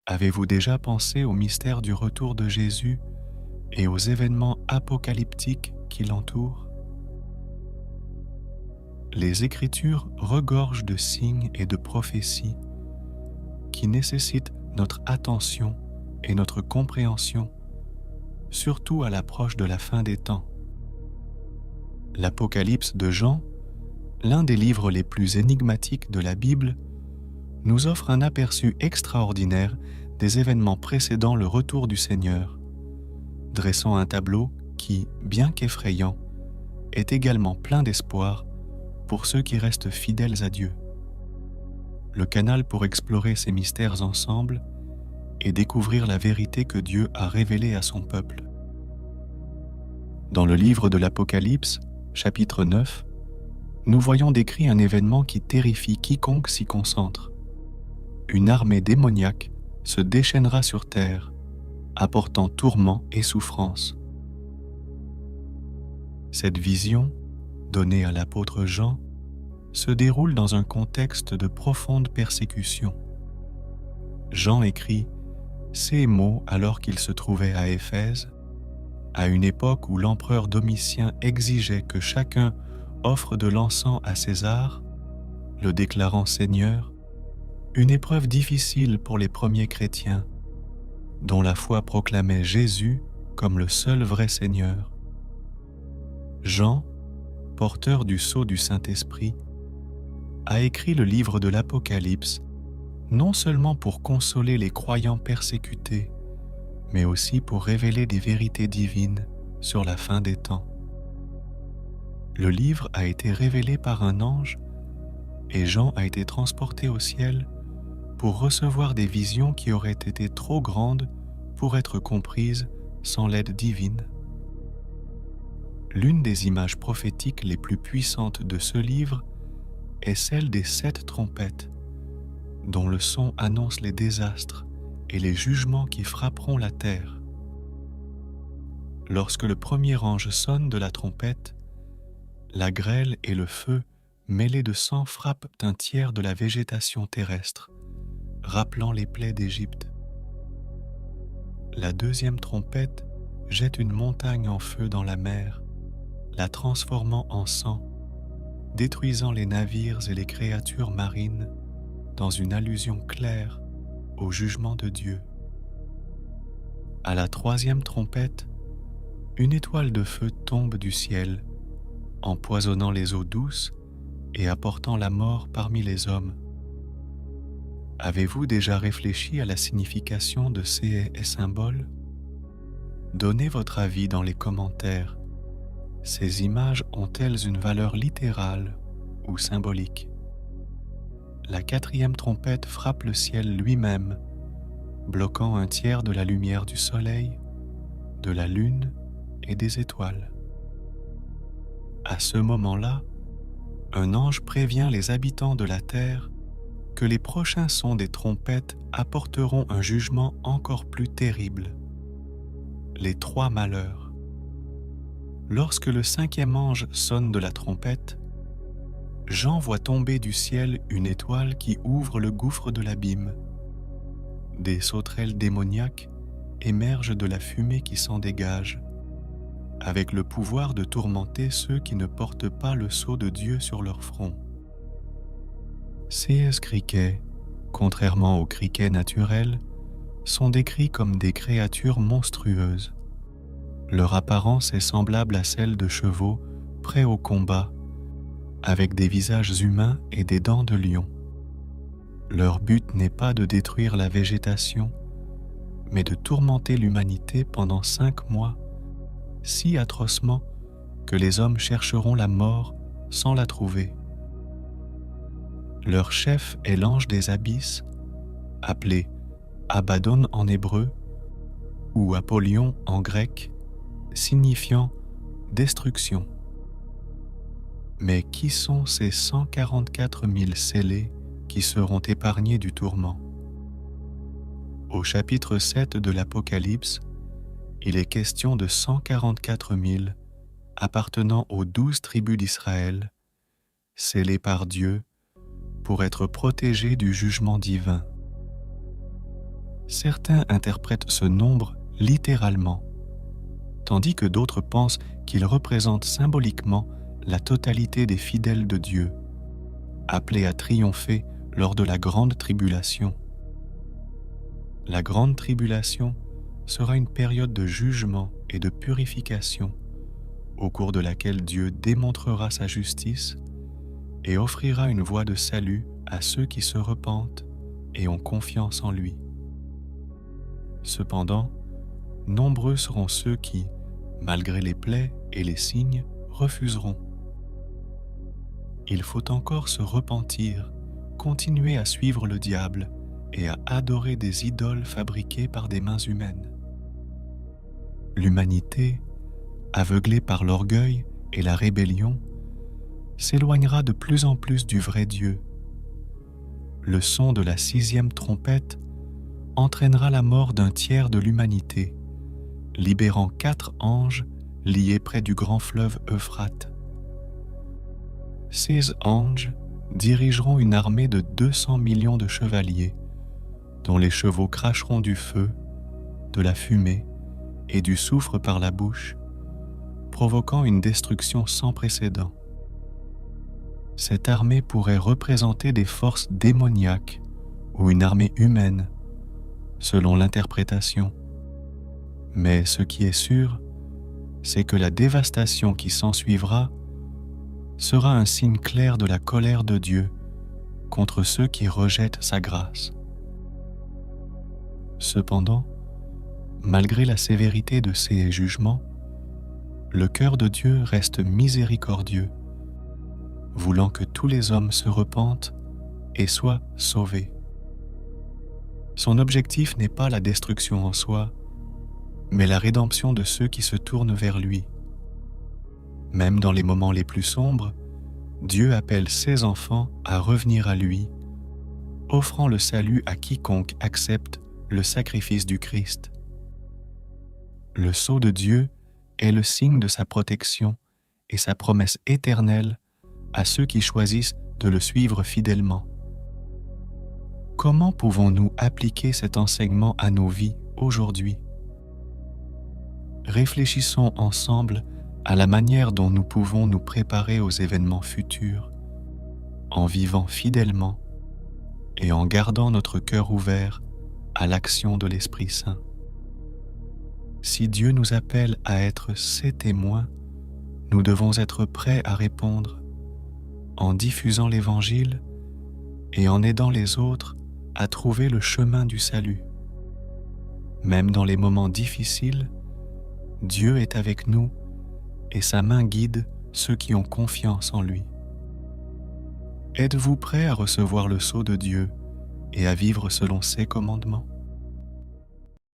Avez-vous déjà pensé au mystère du retour de Jésus et aux événements apocalyptiques qui l'entourent? Les Écritures regorgent de signes et de prophéties qui nécessitent notre attention et notre compréhension, surtout à l'approche de la fin des temps. L'Apocalypse de Jean, l'un des livres les plus énigmatiques de la Bible, nous offre un aperçu extraordinaire des événements précédant le retour du Seigneur, dressant un tableau qui, bien qu'effrayant, est également plein d'espoir pour ceux qui restent fidèles à Dieu. Le canal pour explorer ces mystères ensemble et découvrir la vérité que Dieu a révélée à son peuple. Dans le livre de l'Apocalypse, chapitre 9, nous voyons décrit un événement qui terrifie quiconque s'y concentre. Une armée démoniaque se déchaînera sur terre, apportant tourments et souffrances. Cette vision, donnée à l'apôtre Jean, se déroule dans un contexte de profonde persécution. Jean écrit ces mots alors qu'il se trouvait à Éphèse, à une époque où l'empereur Domitien exigeait que chacun offre de l'encens à César, le déclarant Seigneur, une épreuve difficile pour les premiers chrétiens, dont la foi proclamait Jésus comme le seul vrai Seigneur. Jean, porteur du sceau du Saint-Esprit, a écrit le livre de l'Apocalypse non seulement pour consoler les croyants persécutés, mais aussi pour révéler des vérités divines sur la fin des temps. Le livre a été révélé par un ange et Jean a été transporté au ciel pour recevoir des visions qui auraient été trop grandes pour être comprises sans l'aide divine. L'une des images prophétiques les plus puissantes de ce livre est celle des 7 trompettes, dont le son annonce les désastres et les jugements qui frapperont la terre. Lorsque le premier ange sonne de la trompette, la grêle et le feu mêlés de sang frappent un tiers de la végétation terrestre, rappelant les plaies d'Égypte. La deuxième trompette jette une montagne en feu dans la mer, la transformant en sang, détruisant les navires et les créatures marines dans une allusion claire au jugement de Dieu. À la troisième trompette, une étoile de feu tombe du ciel, empoisonnant les eaux douces et apportant la mort parmi les hommes. Avez-vous déjà réfléchi à la signification de ces symboles? Donnez votre avis dans les commentaires. Ces images ont-elles une valeur littérale ou symbolique? La quatrième trompette frappe le ciel lui-même, bloquant un tiers de la lumière du soleil, de la lune et des étoiles. À ce moment-là, un ange prévient les habitants de la terre que les prochains sons des trompettes apporteront un jugement encore plus terrible. Les 3 malheurs. Lorsque le 5e ange sonne de la trompette, Jean voit tomber du ciel une étoile qui ouvre le gouffre de l'abîme. Des sauterelles démoniaques émergent de la fumée qui s'en dégage, avec le pouvoir de tourmenter ceux qui ne portent pas le sceau de Dieu sur leur front. Ces criquets, contrairement aux criquets naturels, sont décrits comme des créatures monstrueuses. Leur apparence est semblable à celle de chevaux prêts au combat, avec des visages humains et des dents de lion. Leur but n'est pas de détruire la végétation, mais de tourmenter l'humanité pendant 5 mois, si atrocement que les hommes chercheront la mort sans la trouver. Leur chef est l'ange des abysses, appelé Abaddon en hébreu ou Apollyon en grec, signifiant destruction. Mais qui sont ces 144 000 scellés qui seront épargnés du tourment? Au chapitre 7 de l'Apocalypse, il est question de 144 000 appartenant aux 12 tribus d'Israël, scellés par Dieu pour être protégés du jugement divin. Certains interprètent ce nombre littéralement, tandis que d'autres pensent qu'il représente symboliquement la totalité des fidèles de Dieu, appelés à triompher lors de la grande tribulation. La grande tribulation sera une période de jugement et de purification au cours de laquelle Dieu démontrera sa justice et offrira une voie de salut à ceux qui se repentent et ont confiance en lui. Cependant, nombreux seront ceux qui, malgré les plaies et les signes, refuseront. Il faut encore se repentir, continuer à suivre le diable et à adorer des idoles fabriquées par des mains humaines. L'humanité, aveuglée par l'orgueil et la rébellion, s'éloignera de plus en plus du vrai Dieu. Le son de la 6e trompette entraînera la mort d'un tiers de l'humanité, libérant 4 anges liés près du grand fleuve Euphrate. Ces anges dirigeront une armée de 200 millions de chevaliers, dont les chevaux cracheront du feu, de la fumée et du soufre par la bouche, provoquant une destruction sans précédent. Cette armée pourrait représenter des forces démoniaques ou une armée humaine, selon l'interprétation. Mais ce qui est sûr, c'est que la dévastation qui s'ensuivra sera un signe clair de la colère de Dieu contre ceux qui rejettent sa grâce. Cependant, malgré la sévérité de ces jugements, le cœur de Dieu reste miséricordieux, voulant que tous les hommes se repentent et soient sauvés. Son objectif n'est pas la destruction en soi, mais la rédemption de ceux qui se tournent vers lui. Même dans les moments les plus sombres, Dieu appelle ses enfants à revenir à lui, offrant le salut à quiconque accepte le sacrifice du Christ. Le sceau de Dieu est le signe de sa protection et sa promesse éternelle à ceux qui choisissent de le suivre fidèlement. Comment pouvons-nous appliquer cet enseignement à nos vies aujourd'hui? Réfléchissons ensemble à la manière dont nous pouvons nous préparer aux événements futurs, en vivant fidèlement et en gardant notre cœur ouvert à l'action de l'Esprit Saint. Si Dieu nous appelle à être ses témoins, nous devons être prêts à répondre en diffusant l'Évangile et en aidant les autres à trouver le chemin du salut. Même dans les moments difficiles, Dieu est avec nous et sa main guide ceux qui ont confiance en lui. Êtes-vous prêt à recevoir le sceau de Dieu et à vivre selon ses commandements?